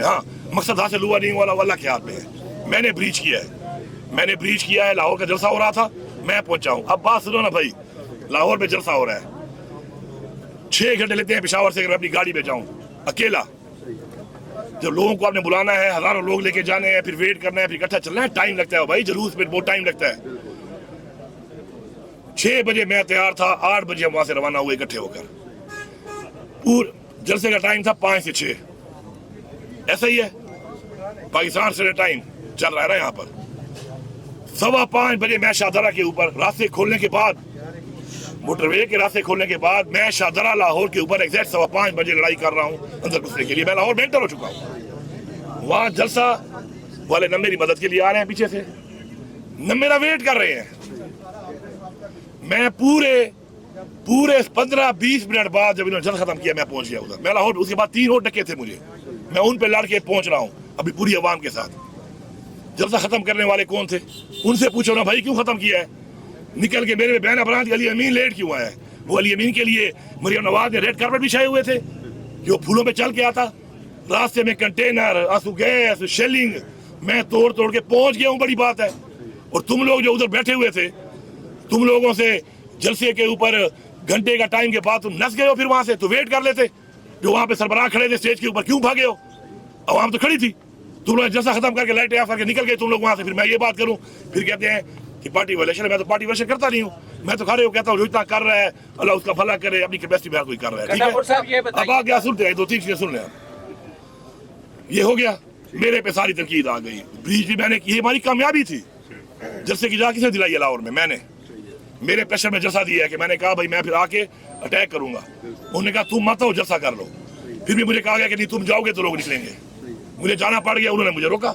हाँ, मकसद हासिल हुआ नहीं हुआ अल्लाह के हाथ में है। मैंने ब्रीच किया है, लाहौर का जलसा हो रहा था, मैं पहुंचा हूं। अब बात सुनो ना भाई, लाहौर में जलसा हो रहा है, 6 घंटे लेते हैं पेशावर से अगर अपनी गाड़ी में जाऊं अकेला। जब लोगों को आपने बुलाना है, हजारों लोग लेके जाने हैं, फिर वेट करना है, फिर इकट्ठा चलना है, टाइम लगता है भाई, जुलूस में बहुत टाइम लगता है। 6 बजे मैं तैयार था, 8 बजे हम वहां से रवाना हुए इकट्ठे होकर। पूरे जलसे का टाइम था 5 से 6, ऐसा ही है। पाकिस्तान से टाइम चल रहा है ना यहाँ पर। 5:15 बजे मैं शाहदरा के ऊपर, रास्ते खोलने के बाद, मोटरवे के रास्ते खोलने के बाद मैं शाहदरा लाहौर के ऊपर एग्जैक्ट 5:15 बजे लड़ाई कर रहा हूँ अंदर घुसने के लिए। मैं लाहौर में एंटर हो चुका हूँ। वहां जलसा वाले न मेरी मदद के लिए आ रहे हैं पीछे से, न मेरा वेट कर रहे हैं। मैं पूरे 15-20 मिनट बाद जब इन्होंने जल खत्म किया, मैं पहुंच गया उधर। मैं लाहौर, उसके बाद 3 और डके थे मुझे, मैं उन पे लड़ के पहुंच रहा हूँ अभी पूरी आवाम के साथ। जलसा खत्म करने वाले कौन थे, उनसे पूछो ना भाई, क्यों खत्म किया है? निकल के मेरे बहन अबरान अली अमीन लेट क्यों आया है? वो अली अमीन के लिए मरियम नवाज ने रेड कार्पेट बिछाए हुए थे, जो फूलों पे चल के आता। रास्ते में कंटेनर, आंसू गैस, शेलिंग, मैं तोड़ तोड़ के पहुंच गया हूँ, बड़ी बात है। और तुम लोग जो उधर बैठे हुए थे, तुम लोगों से जलसे के ऊपर घंटे का टाइम के बाद तुम नस गए हो, फिर वहां से तो वेट कर लेते। जो वहां पे सरबराह खड़े थे स्टेज के ऊपर, क्यों भागे हो? आवाम तो खड़ी थी, तुम लोग जलसा खत्म करके लाइट ऑफ करके निकल गए तुम लोग वहां से। फिर मैं ये बात करूं, फिर कहते हैं कि पार्टी वायलेशन। मैं तो पार्टी वायलेशन करता नहीं हूँ, मैं तो खड़े हो कहता हूँ जो इतना कर रहा है अल्लाह उसका भला करे, अपनी कैपेसिटी में कोई कर रहा है, ठीक है। अब आ गया, सुनते हैं 2-3 चीजें सुन लें। ये हो गया, मेरे पे सारी तनकीद आ गई। ब्रीच भी मैंने, ये हमारी कामयाबी थी। जलसे की जा किसने दिलाई है लाहौर में? मैंने, मेरे प्रेशर में जलसा दिया है कि मैंने कहा भाई मैं फिर आके अटैक करूंगा। उन्होंने कहा तुम मत हो, जलसा कर लो। फिर भी मुझे कहा गया कि नहीं तुम जाओगे तो लोग निकलेंगे, मुझे जाना पड़ गया, उन्होंने मुझे रोका।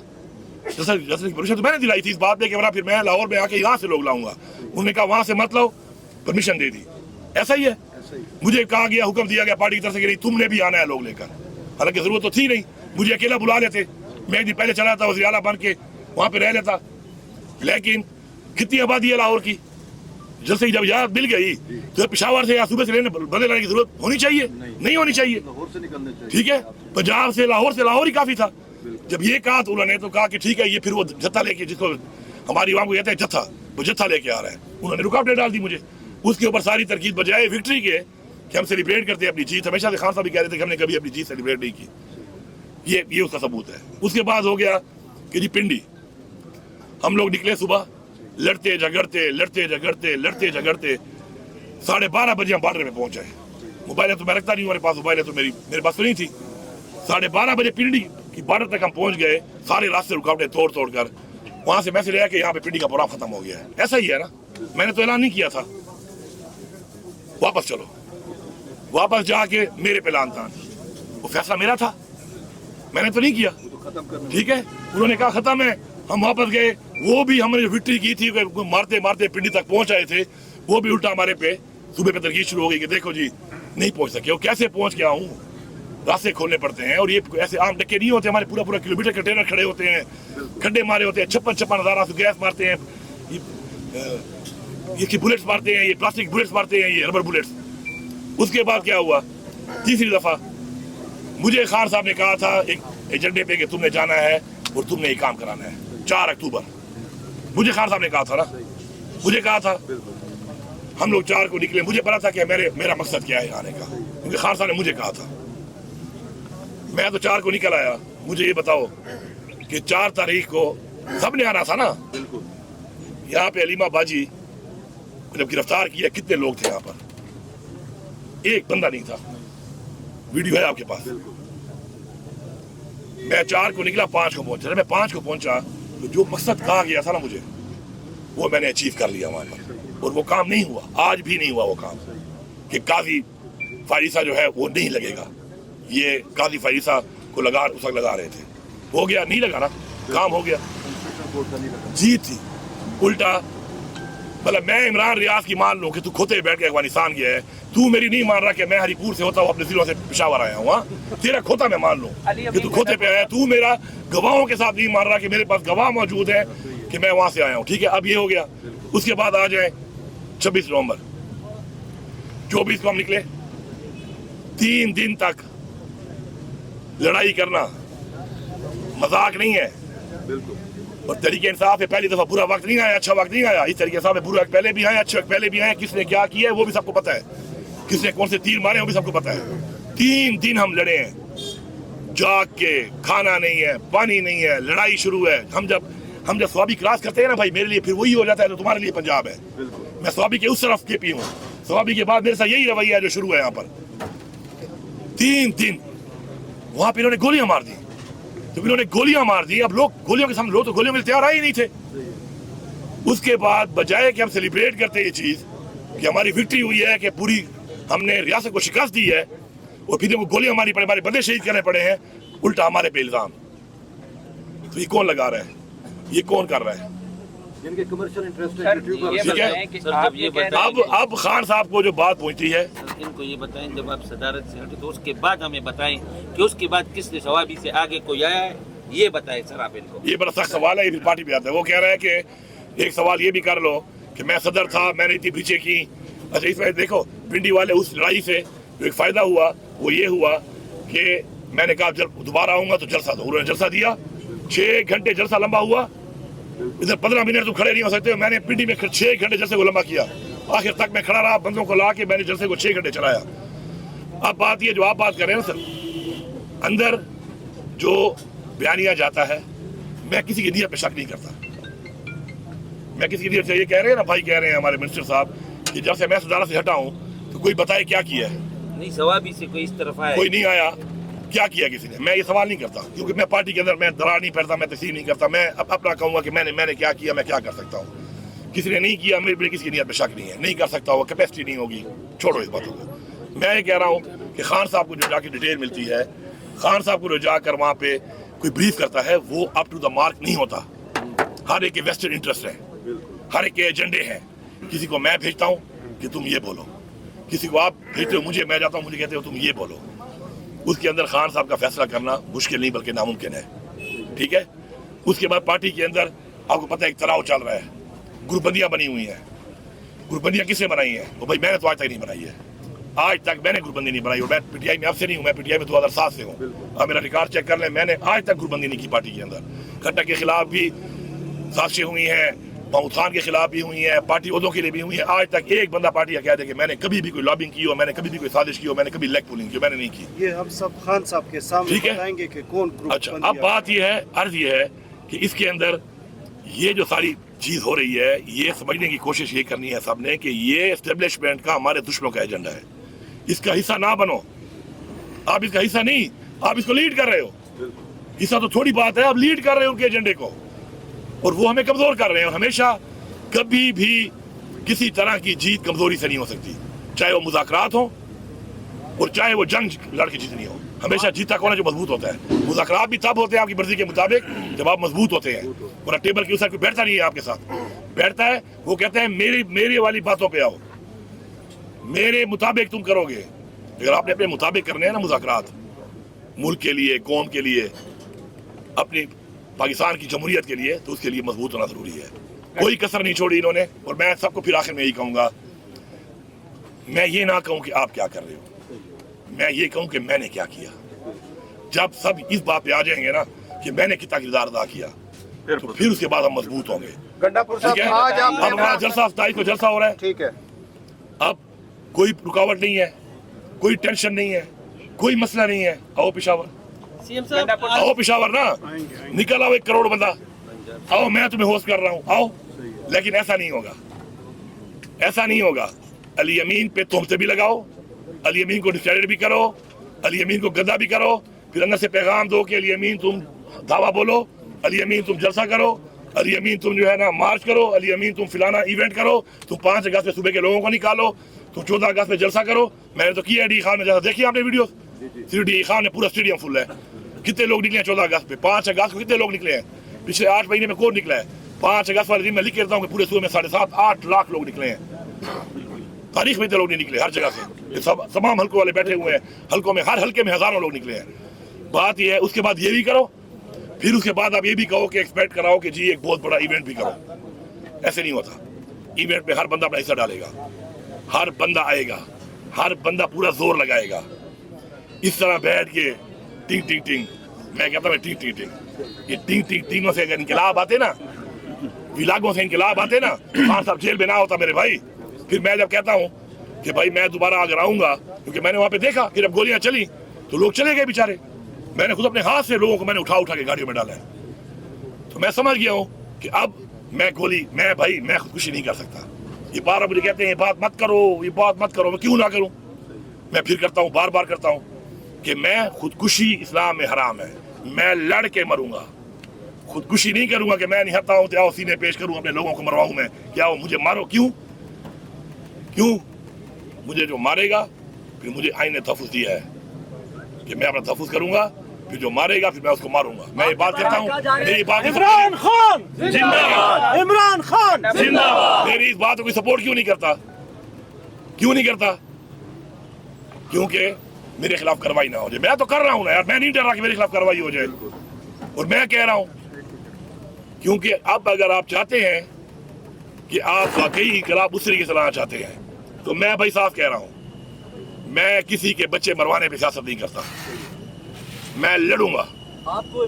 जलसे की परमिशन तो मैंने दिलाई थी इस बात पे कि फिर मैं लाहौर में आके यहाँ से लोग लाऊंगा। उन्होंने कहा वहां से मत लो, परमिशन दे दी। ऐसा ही है, मुझे कहा गया, हुक्म दिया गया पार्टी की तरफ से कि नहीं तुमने भी आना है लोग लेकर। हालांकि जरूरत तो थी नहीं, मुझे अकेला बुला लेते, मैं एक दिन पहले चला था वज़ीर आला बन के वहां पे रह लेता। लेकिन कितनी आबादी है लाहौर की, जलसे की जब याद मिल गई तो पेशावर से या सूबे से बदले लाने की जरूरत होनी चाहिए? नहीं होनी चाहिए, ठीक है। पंजाब से लाहौर ही काफी था। जब ये कहा तो उन्होंने तो कहा कि ठीक है, ये फिर वो जत्था लेके, जिसको हमारी आवाम को कहते हैं जत्था, वो जत्था लेके आ रहा है। उन्होंने रुकावटें डाल दी मुझे। उसके ऊपर सारी तरकीब बजाय विक्ट्री के कि हम सेलिब्रेट करते हैं अपनी जीत, हमेशा से खान साहब भी कह रहे थे कि हमने कभी अपनी जीत सेलिब्रेट नहीं की। ये उसका सबूत है। उसके बाद हो गया कि जी पिंडी, हम लोग निकले सुबह, लड़ते झगड़ते 12:30 बजे हम बॉर्डर में पहुंच जाए। मोबाइल तो मैं रखता नहीं हूँ, मेरे पास मोबाइल है तो मेरे पास तो नहीं थी। 12:30 बजे पिंडी की बॉर्डर तक हम पहुंच गए, सारे रास्ते रुकावटें तोड़ कर। वहां से मैसेज आया कि यहाँ पे पिंडी का प्रोग्राम खत्म हो गया है। ऐसा ही है ना, मैंने तो ऐलान नहीं किया था। वापस चलो, वापस जाके मेरे पे लान तान, वो फैसला मेरा था, मैंने तो नहीं किया, ठीक है। उन्होंने कहा खत्म है, हम वापस गए। वो भी हमने विक्ट्री की थी, मारते मारते पिंडी तक पहुंच आए थे, वो भी उल्टा हमारे पे सुबह पे तरकीब शुरू हो गई कि देखो जी नहीं पहुंच सके। कैसे पहुंच गया हूँ, रास्ते खोलने पड़ते हैं। और ये ऐसे आम डक्के नहीं होते, हमारे पूरा किलोमीटर कंटेनर खड़े होते हैं, खड्डे मारे होते हैं, 56,000 गैस मारते हैं, ये बुलेट्स मारते हैं, ये प्लास्टिक बुलेट्स मारते हैं, ये रबर बुलेट्स। उसके बाद क्या हुआ, तीसरी दफा मुझे खान साहब ने कहा था एक एजेंडे पे कि तुमने जाना है और तुमने ये काम कराना है 4 अक्टूबर। मुझे खान साहब ने कहा था ना, मुझे कहा था। हम लोग 4 को निकले, मुझे पता था कि मेरा मकसद क्या है आने का, क्योंकि खान साहब ने मुझे कहा था। मैं तो 4 को निकल आया। मुझे ये बताओ कि 4 तारीख को सबने आना था ना। यहाँ पे अलीमा बाजी जब गिरफ्तार किया, कितने लोग थे यहाँ पर? एक बंदा नहीं था। वीडियो है आपके पास। मैं 4 को निकला, 5 को पहुंचा। जब मैं 5 को पहुंचा तो जो मकसद कहा गया था ना मुझे, वो मैंने अचीव कर लिया वहां पर। और वो काम नहीं हुआ, आज भी नहीं हुआ वो काम कि काजी फारिसा जो है वो नहीं लगेगा। ये काजी फारिसा को उस वक्त लगा रहे थे, हो गया, नहीं लगा ना, काम हो गया, जीत थी। उल्टा मतलब मैं इमरान रियाज की मान लूं कि तू खोते बैठ के अफगानिस्तान गया है, तू मेरी नहीं मान रहा कि मैं हरीपुर से होता हूँ अपने जिलों से पेशावर आया हूँ। तेरा खोता मैं मान लूं कि तू खोते पे आया, तू मेरा गवाहों के साथ नहीं मान रहा कि मेरे पास गवाह मौजूद है कि मैं वहां से आया हूँ, ठीक है। अब ये हो गया। उसके बाद आ जाए 26 नवंबर, 24 को हम निकले। 3 दिन तक लड़ाई करना, मजाक नहीं है। और तरीके इंसाफ से पहली दफा बुरा वक्त नहीं आया, अच्छा वक्त नहीं आया। इस तरीके इंसाफ में बुरा वक्त पहले भी आया, अच्छे वक्त पहले भी आए। किसने क्या किया है वो भी सबको पता है, किसने कौन से तीर मारे वो भी सबको पता है। 3 दिन हम लड़े हैं जाग के, खाना नहीं है, पानी नहीं है, लड़ाई शुरू है। हम जब स्वाबी क्रॉस करते हैं ना भाई, मेरे लिए फिर वही हो जाता है तो तुम्हारे लिए पंजाब है। मैं स्वाबी के उस तरफ के पी हूँ, स्वाबी के बाद मेरे साथ यही रवैया है जो शुरू है यहाँ पर। 3 दिन वहां पे इन्होंने गोलियां मार दी, तो इन्होंने गोलियां मार दी। अब लोग गोलियों के सामने, लोग तो गोलियों में तैयार आए ही नहीं थे। उसके बाद बजाय कि हम सेलिब्रेट करते ये चीज कि हमारी विक्ट्री हुई है, कि पूरी हमने रियासत को शिकस्त दी है, और फिर हमको गोलियां मारनी पड़े, हमारे बंदे शहीद करने पड़े हैं, उल्टा हमारे पे इल्जाम। तो ये कौन लगा रहा है, ये कौन कर रहा है? जिनके कमर्शियल इंटरेस्ट ठीक है। अब खान साहब को जो बात पहुंची है, इनको ये बताएं, जब आप सदारत से हटे तो उसके बाद हमें बताएं कि उसके बाद किसने सवाबी से आगे कोई आया है, ये बताएं सर आप इनको। ये बड़ा सख्त सवाल है, ये फिर पार्टी पे आता है। वो कह रहा है कि एक सवाल ये भी कर लो कि मैं सदर था, मैंने इतनी पीछे की। अच्छा, इसमें देखो पिंडी वाले उस लड़ाई से जो एक फायदा हुआ वो ये हुआ कि मैंने कहा जब दोबारा आऊंगा तो जलसा दो, उन्होंने जलसा दिया। 6 घंटे जलसा लंबा हुआ, इधर 15 मिनट तुम खड़े नहीं हो सकते। मैंने पिंडी में 6 घंटे जलसे को लंबा किया, आखिर तक मैं खड़ा रहा, बंदों को ला के मैंने जलसे को 6 घंटे चलाया। अब बात ये जो आप बात कर रहे हैं ना सर, अंदर जो बयानिया जाता है, मैं किसी की नीयत पे शक नहीं करता। मैं किसी की नीयत से, ये कह रहे हैं ना भाई, कह रहे हैं हमारे मिनिस्टर साहब कि जब से मैं सदारत से हटा हूँ तो कोई बताए क्या किया है। नहीं, सवाबी से कोई इस तरफ आया, कोई नहीं आया, क्या किया किसी ने। मैं ये सवाल नहीं करता, क्योंकि मैं पार्टी के अंदर मैं दरार नहीं पड़ता, मैं तस्लीम नहीं करता। मैं अपना कहूँगा कि मैंने क्या किया, मैं क्या कर सकता हूँ। किसी ने नहीं किया, मेरे किसी की नीयत पे शक नहीं है, नहीं कर सकता होगा, कैपेसिटी नहीं होगी, छोड़ो इस बातों को। मैं ये कह रहा हूँ कि खान साहब को जो जाके डिटेल मिलती है, खान साहब को जो जाकर वहाँ पे कोई ब्रीफ करता है, वो अप टू द मार्क नहीं होता। हर एक के वेस्टेड इंटरेस्ट है, हर एक के एजेंडे हैं। किसी को मैं भेजता हूँ कि तुम ये बोलो, किसी को आप भेजते हो मुझे, मैं जाता हूँ मुझे कहते हो तुम ये बोलो। उसके अंदर खान साहब का फैसला करना मुश्किल नहीं बल्कि नामुमकिन है, ठीक है। उसके बाद पार्टी के अंदर आपको पता है एक तनाव चल रहा है, ग्रुपबंदियां बनी हुई हैं। ग्रुपबंदियां किसने बनाई हैं? वो भाई मैंने तो आज तक नहीं बनाई है, आज तक मैंने ग्रुपबंदी नहीं बनाई। और मैं पीटीआई में अब से नहीं हूँ, मैं पीटीआई में 2007 से हूँ। अब मेरा रिकॉर्ड चेक कर लें, मैंने आज तक ग्रुपबंदी नहीं की पार्टी के अंदर। खट्टर के खिलाफ भी साजिशें हुई हैं, महमूद खान के खिलाफ भी हुई है, पार्टी ओहदों के लिए भी हुई है। आज तक एक बंदा पार्टी का कह दे कि मैंने कभी भी कोई लॉबिंग की हो, मैंने कभी भी कोई साजिश की हो, मैंने कभी लेग पुलिंग की, मैंने नहीं की। ये हम सब खान साहब के सामने बताएंगे कि कौन ग्रुप। अच्छा, अब बात ये है, अर्ज ये है कि इसके अंदर ये जो सारी चीज हो रही है, ये समझने की कोशिश ये करनी है सबने कि ये एस्टेब्लिशमेंट का हमारे दुश्मनों का एजेंडा है। इसका हिस्सा ना बनो, आप इसका हिस्सा नहीं, आप इसको लीड कर रहे हो। हिस्सा तो थोड़ी बात है, आप लीड कर रहे हो उनके एजेंडे को, और वो हमें कमजोर कर रहे हैं। और हमेशा कभी भी किसी तरह की जीत कमजोरी से नहीं हो सकती, चाहे वो मुज़ाकरात हो और चाहे वो जंग लड़ के जीतनी हो। हमेशा जीता कौन है? जो मजबूत होता है। मुज़ाकरात भी तब होते हैं आपकी मर्जी के मुताबिक जब आप मजबूत होते हैं, और टेबल के उस कोई बैठता नहीं है आपके साथ, बैठता है वो कहते हैं मेरी वाली बातों पे आओ, मेरे मुताबिक तुम करोगे। अगर आपने अपने मुताबिक करने हैं ना मुज़ाकरात, मुल्क के लिए, कौम के लिए, अपनी पाकिस्तान की जमहूरियत के लिए, तो उसके लिए मजबूत होना जरूरी है। कोई कसर नहीं छोड़ी इन्होंने। और मैं सबको फिर आखिर में यही कहूंगा, मैं ये ना कहूं कि आप क्या कर रहे हो, मैं ये कहूं कि मैंने क्या किया। जब सब इस बात पे आ जाएंगे ना कि मैंने कितना किरदार अदा किया, तो फिर उसके बाद हम मजबूत होंगे। ठीक है, अब हमारा जलसा 27 को जलसा हो रहा है, ठीक है। अब कोई रुकावट नहीं है, कोई टेंशन नहीं है, कोई मसला नहीं है। आओ पिशावर, आओ पिशावर ना, निकल आओ 1 करोड़ बंदा, आओ, मैं तुम्हें होस्ट कर रहा हूँ, आओ। लेकिन ऐसा नहीं होगा, ऐसा नहीं होगा। अली अमीन पे तुमसे भी लगाओ, अली अमीन को डिस्क्रेडिट भी करो, अली अमीन को गद्दा भी करो, फिर अंदर से पैगाम दो कि अली अमीन तुम दावा बोलो, अली अमीन तुम जलसा करो, अली अमीन तुम जो है ना मार्च करो, अली अमीन तुम फिलाना इवेंट करो, तुम 5 अगस्त में सुबह के लोगों को निकालो, तुम 14 अगस्त में जलसा करो। मैंने तो किया डी खान में, जैसा देखिए आपने वीडियो, सिर्फ डी खान में पूरा स्टेडियम फुल है। कितने लोग निकले हैं 14 अगस्त पे? 5 अगस्त को कितने लोग निकले हैं? पिछले 8 महीने में कौन निकला है? 5 अगस्त वाले दिन मैं लिख के देता हूँ कि पूरे सूबे में 7.5-8 लाख लोग निकले हैं। तारीख में इतने लोग नहीं निकले, हर जगह से, सब तमाम हल्कों वाले बैठे हुए हैं, हल्कों में, हर हल्के में हजारों लोग निकले हैं। बात ये है, उसके बाद ये भी करो, फिर उसके बाद आप ये भी कहो कि एक्सपेक्ट कराओ कि जी एक बहुत बड़ा इवेंट भी करो। ऐसे नहीं होता। इवेंट में हर बंदा अपना हिस्सा डालेगा, हर बंदा आएगा, हर बंदा पूरा जोर लगाएगा। इस तरह बैठ के टिंग टिंग टिंग मैं कहता हूँ टिंग टिंग टिंग, ये टिंग टिंग टिंगों से अगर इनकलाब आते ना, विलागों से इनकलाब आते ना, खान साहब जेल में ना होता मेरे भाई। फिर मैं जब कहता हूँ कि भाई मैं दोबारा अगर आऊंगा, क्योंकि मैंने वहाँ पे देखा कि जब गोलियां चली तो लोग चले गए बेचारे, मैंने खुद अपने हाथ से लोगों को मैंने उठा उठा के गाड़ियों में डाला है। तो मैं समझ गया हूँ कि अब मैं खुदकुशी नहीं कर सकता। ये बार मुझे कहते हैं ये बात मत करो, ये बात मत करो, मैं क्यों ना करूँ? मैं फिर करता हूँ, बार बार करता हूँ कि मैं खुदकुशी इस्लाम में हराम है, मैं लड़ के मरूंगा, खुदकुशी नहीं करूंगा कि मैं निहत्ता हूँ तो सीने पेश करूँ, अपने लोगों को मरवाऊँ मैं, क्या वो मुझे मारो? क्यों मुझे जो मारेगा फिर मुझे आइन ने तहफ़्फ़ुज़ दिया है कि मैं अपना तहफ़्फ़ुज़ करूंगा, फिर जो मारेगा फिर मैं उसको मारूंगा। मैं ये बात कहता हूँ, मेरी बात इमरान खान जिंदाबाद, इमरान खान जिंदाबाद। मेरी इस बात को कोई सपोर्ट क्यों नहीं करता? क्योंकि मेरे खिलाफ कार्रवाई ना हो जाए। मैं तो कर रहा हूँ ना यार, मैं नहीं डर रहा कि मेरे खिलाफ कार्रवाई हो जाए। और मैं कह रहा हूँ क्योंकि अब अगर आप चाहते हैं कि आप वाकई इनकलाब उस तरीके से लाना चाहते हैं, तो मैं भाई साफ कह रहा हूँ, मैं किसी के बच्चे मरवाने पे सियासत नहीं करता। मैं लड़ूंगा,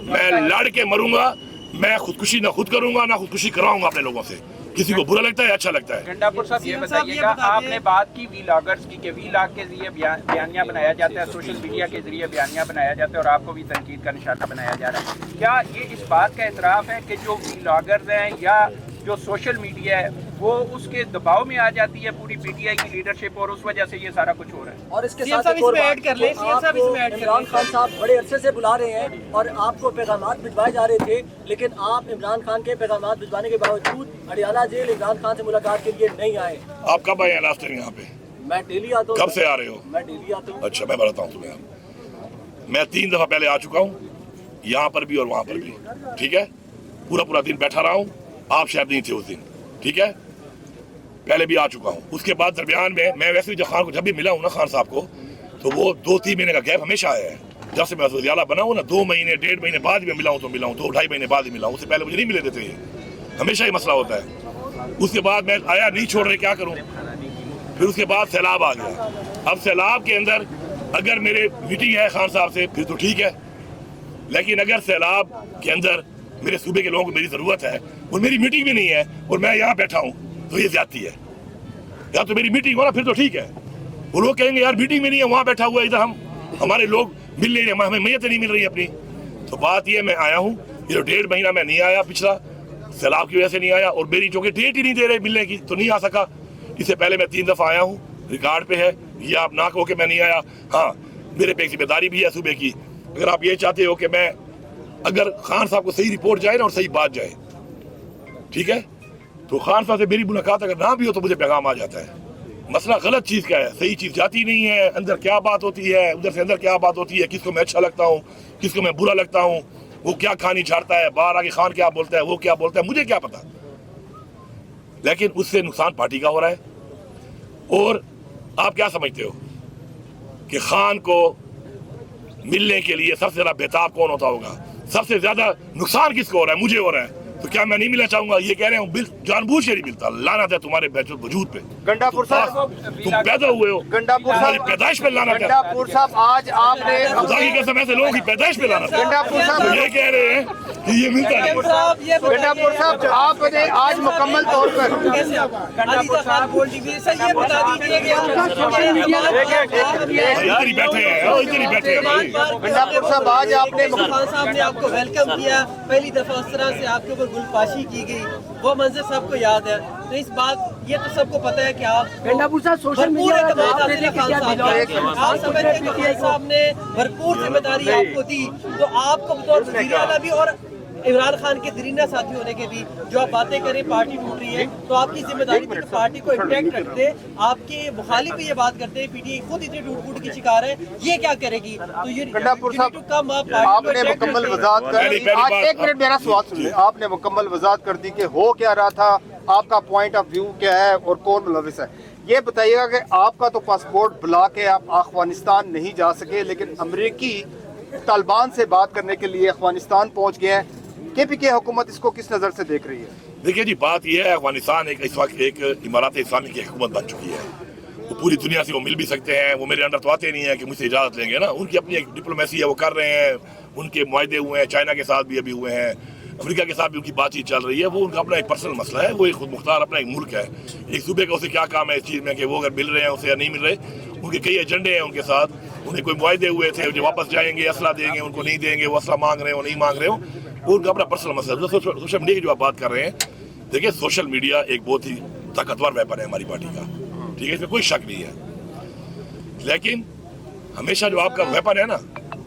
मैं लड़ के मरूंगा। मैं खुदकुशी ना खुद करूंगा ना खुदकुशी कराऊंगा अपने लोगों से। किसी को बुरा लगता है अच्छा लगता है। गंडापुर साहब ये बताइएगा, आपने बात की वीलॉगर्स की कि वीलॉग के जरिए बयानियां बनाया जाता है, सोशल मीडिया के जरिए बयानियां बनाया जाता है और आपको भी तनकीद का निशाना बनाया जा रहा है। क्या ये इस बात का एतराफ़ है कि जो वीलॉगर्स हैं या जो सोशल मीडिया है वो उसके दबाव में आ जाती है पूरी पीटीआई की लीडरशिप और उस वजह से ये सारा कुछ हो रहा है? और इसके साथ इसमें ऐड कर ले, इमरान खान साहब बड़े अरसे से बुला रहे हैं और आपको पैगामात भिजवाए जा रहे थे, लेकिन आप इमरान खान के पैगामात भिजवाने के बावजूद अडियाला जेल इमरान खान से मुलाकात के लिए नहीं आए। आप कब आए लास्ट टाइम यहाँ पे? मैं डेली आता हूँ। कब से आ रहे हो? मैं डेली आता हूँ। अच्छा, मैं बताता हूँ तुम्हें। मैं 3 दफा पहले आ चुका हूँ, यहाँ पर भी और वहाँ पर भी, ठीक है। पूरा दिन बैठा रहा हूँ, आप शायद नहीं थे उस दिन, ठीक है। पहले भी आ चुका हूँ। उसके बाद दरमियान में मैं वैसे भी खान को जब भी मिला हूँ ना, खान साहब को, तो वो 2-3 महीने का गैप हमेशा आया है। जब से मैं वज़ीर-ए-आला बना हूँ ना, 2 महीने 1.5 महीने बाद ही मैं मिला हूँ, 2-2.5 महीने बाद ही मिला हूँ। उससे पहले मुझे नहीं मिले देते, ये हमेशा ही मसला होता है। उसके बाद मैं आया, नहीं छोड़ रहे, क्या करूँ? फिर उसके बाद सैलाब आ गया। अब सैलाब के अंदर अगर मेरे मीटिंग है खान साहब से फिर तो ठीक है, लेकिन अगर सैलाब के अंदर मेरे सूबे के लोगों को मेरी ज़रूरत है और मेरी मीटिंग भी नहीं है और मैं यहाँ बैठा हूँ, तो ये ज्यादती है। या तो मेरी मीटिंग हो ना, फिर तो ठीक है। वो लोग कहेंगे यार मीटिंग में नहीं है, वहाँ बैठा हुआ है, इधर हमारे लोग मिल नहीं रहे, हमें मैयत नहीं मिल रही अपनी। तो बात ये, मैं आया हूँ, ये 1.5 महीना मैं नहीं आया, पिछला सैलाब की वजह से नहीं आया, और मेरी जो कि डेट ही नहीं दे रहे मिलने की, तो नहीं आ सका। इससे पहले मैं 3 दफ़ा आया हूँ, रिकॉर्ड पे है, ये आप ना कहो कि मैं नहीं आया। हाँ, मेरे पे एक जिम्मेदारी भी है सूबे की। अगर आप ये चाहते हो कि मैं, अगर खान साहब को सही रिपोर्ट जाए ना और सही बात जाए, ठीक है, तो खान साहब से मेरी मुलाकात अगर ना भी हो तो मुझे पैगाम आ जाता है। मसला गलत चीज़ का है, सही चीज़ जाती नहीं है, अंदर क्या बात होती है, उधर से अंदर क्या बात होती है, किसको मैं अच्छा लगता हूँ, किसको मैं बुरा लगता हूँ, वो क्या कहानी झाड़ता है, बाहर आके खान क्या बोलता है, वो क्या बोलता है, मुझे क्या पता। लेकिन उससे नुकसान पार्टी का हो रहा है। और आप क्या समझते हो कि खान को मिलने के लिए सबसे ज़्यादा बेताब कौन होता होगा? सबसे ज़्यादा नुकसान किसको हो रहा है? मुझे हो रहा है। तो क्या मैं नहीं मिलना चाहूंगा? ये कह रहे हो जानबूझ के नहीं मिलता। लानत है तुम्हारे वजूद पे। गंडापुर साहब, तुम पैदा हुए हो, गंडापुर साहब, पैदाइश पे लानत है। गंडापुर साहब, आज आपने खुदा की कसम ऐसे लोगों की पैदाइश पे लानत है। गंडापुर साहब, तो ये कह रहे हैं कि ये मिलता नहीं। गंडापुर साहब, आपने आज मुकम्मल तौर पर इधर ही बैठे हैं, इधर ही बैठे हैं। गंडापुर साहब, आज आपने खान साहब ने आपको वेलकम किया, पहली दफा उस तरह से आपके ऊपर गुलपाशी की गई, वो मंजर सबको याद है। तो इस बात, ये तो सबको पता है कि आप गंडापुर साहब सोशल मीडिया आप समझते हैं कि खान साहब ने भरपूर जिम्मेदारी आपको दी, तो आपको बतौर वज़ीर-ए-आला भी और इमरान खान के दरीना साथी होने के भी जो आप बातें करें पार्टी टूट रही है, तो आपकी जिम्मेदारी थी कि पार्टी को इंटैक्ट रखते। आपके मुखालिफ ये बात करते हैं, पीटीआई खुद इतनी टूट की शिकार है, ये क्या करेगी? तो ये गंडापुर साहब, आपने मुकम्मल वजाहत कर दी। आज 1 मिनट मेरा सवाल सुन ले। आपने मुकम्मल वजाहत कर दी कि हो क्या रहा था, आपका पॉइंट ऑफ व्यू क्या है और कौन मुलविस है। ये बताइएगा कि आपका तो पासपोर्ट बुला के आप अफगानिस्तान नहीं जा सके, लेकिन अमरीकी तालिबान से बात करने के लिए अफगानिस्तान पहुँच गए हैं। KPK हुकूमत इसको किस नज़र से देख रही है? देखिए जी, बात यह है, अफगानिस्तान इस वक्त एक इमारात इस्लामी की हुकूमत बन चुकी है। वो पूरी दुनिया से वो मिल भी सकते हैं, वो मेरे अंदर तो आते नहीं है कि मुझसे इजाज़त लेंगे ना। उनकी अपनी एक डिप्लोमेसी है, वो कर रहे हैं, उनके मुआहदे हुए हैं, चाइना के साथ भी अभी हुए हैं, अफ्रीका के साथ भी उनकी बातचीत चल रही है। वो उनका अपना एक पर्सनल मसला है, वो एक खुद मुख्तार अपना एक मुल्क है। एक सूबे का उसे क्या काम है इस चीज़ में कि वो अगर मिल रहे हैं उसे या नहीं मिल रहे, उनके कई एजेंडे हैं उनके साथ, उन्हें कोई मुआहदे हुए थे जो वापस जाएंगे, असला देंगे, उनको नहीं देंगे, वो असला मांग रहे हो नहीं मांग रहे हो, वो उनका अपना पर्सनल मसला है। सोशल मीडिया की जो आप बात कर रहे हैं, देखिए सोशल मीडिया एक बहुत ही ताकतवर वेपन है हमारी पार्टी का, ठीक है, इसमें कोई शक नहीं है। लेकिन हमेशा जो आपका वेपन है ना,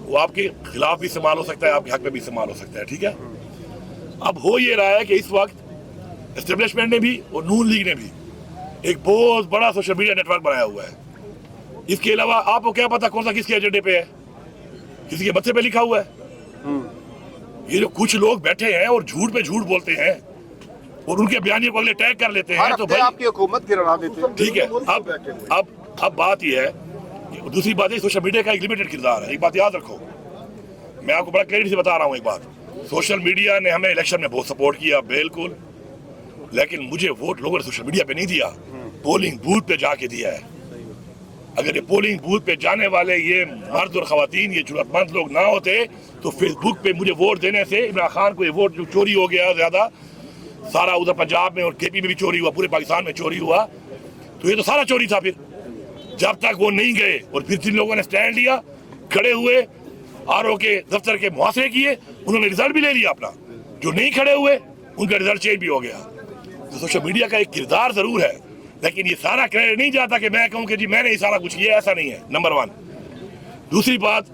वो आपके खिलाफ भी इस्तेमाल हो सकता है, आपके हक में भी इस्तेमाल हो सकता है, ठीक है। अब हो ये रहा है कि इस वक्त एस्टेब्लिशमेंट ने भी और नून लीग ने भी एक बहुत बड़ा सोशल मीडिया नेटवर्क बनाया हुआ है। इसके अलावा आपको क्या पता कौन सा किसके एजेंडे पे है, किसी के मत्थे पे लिखा हुआ है। ये जो कुछ लोग बैठे हैं और झूठ पे झूठ बोलते हैं और उनके बयानियों को अगले टैग कर लेते हैं, तो भाई आपकी हुकूमत गिरा देते हैं। ठीक है। अब बात यह है कि दूसरी बात है, सोशल मीडिया का एक लिमिटेड किरदार है। एक बात याद रखो, मैं आपको बड़ा क्रेडिट से बता रहा हूँ एक बात, सोशल मीडिया ने हमें इलेक्शन में बहुत सपोर्ट किया बिल्कुल, लेकिन मुझे वोट लोगों ने सोशल मीडिया पे नहीं दिया, पोलिंग बूथ पे जाके दिया है। अगर ये पोलिंग बूथ पे जाने वाले ये मर्द और खवातीन, ये जरूरतमंद लोग ना होते तो फेसबुक पे मुझे वोट देने से इमरान खान को ये वोट जो चोरी हो गया ज्यादा, सारा उधर पंजाब में और केपी में भी चोरी हुआ, पूरे पाकिस्तान में चोरी हुआ, तो ये तो सारा चोरी था। फिर जब तक वो नहीं गए और फिर जिन लोगों ने स्टैंड लिया, खड़े हुए, आरओ के दफ्तर के मुहासरे किए, उन्होंने रिजल्ट भी ले लिया अपना। जो नहीं खड़े हुए उनका रिजल्ट चेंज भी हो गया। तो सोशल मीडिया का एक किरदार जरूर है, लेकिन ये सारा क्रेडिट नहीं जाता कि मैं कहूं कि जी मैंने ये सारा कुछ किया, ऐसा नहीं है, नंबर वन। दूसरी बात,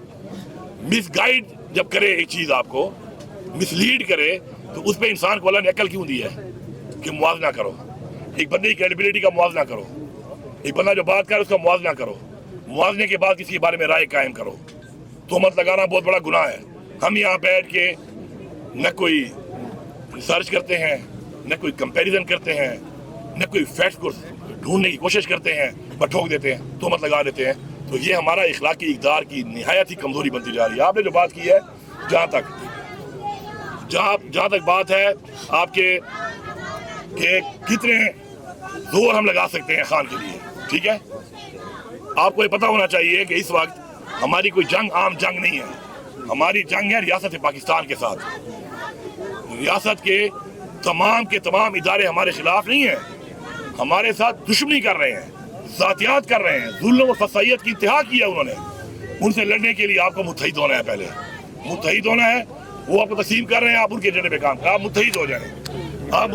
मिसगाइड जब करे एक चीज, आपको मिसलीड करे, तो उस पर इंसान को अल्लाह ने अकल क्यों दी है कि मुआवजा करो, एक बंदे की क्रेडिबिलिटी का मुआवजा करो, एक बंदा जो बात करे उसका मुआवजा करो, मुआवजे के बाद किसी के बारे में राय कायम करो। तो मत लगाना बहुत बड़ा गुनाह है। हम यहाँ बैठ के न कोई रिसर्च करते हैं, न कोई कंपैरिजन करते हैं, न कोई फैक्ट को ढूंढने की कोशिश करते हैं, बस ठोक देते हैं, तो मत लगा देते हैं। तो ये हमारा इखलाकी इक़्तिदार की निहायत ही कमजोरी बनती जा रही है। आपने जो बात की है, जहाँ तक बात है आपके कि कितने जोर हम लगा सकते हैं खान के लिए, ठीक है, आपको ये पता होना चाहिए कि इस वक्त हमारी कोई जंग आम जंग नहीं है, हमारी जंग है रियासत पाकिस्तान के साथ। रियासत के तमाम इदारे हमारे खिलाफ नहीं है, हमारे साथ दुश्मनी कर रहे हैं, ज़ातियात कर रहे हैं, जुल्म और फसाइयत की इंतहा की है उन्होंने। उनसे लड़ने के लिए आपको मुत्तहिद होना है, पहले मुत्तहिद होना है। वो आपको तस्लीम कर रहे हैं, आप उनके एजेंडे पे काम करें, आप मुत्तहिद हो जाएं। आप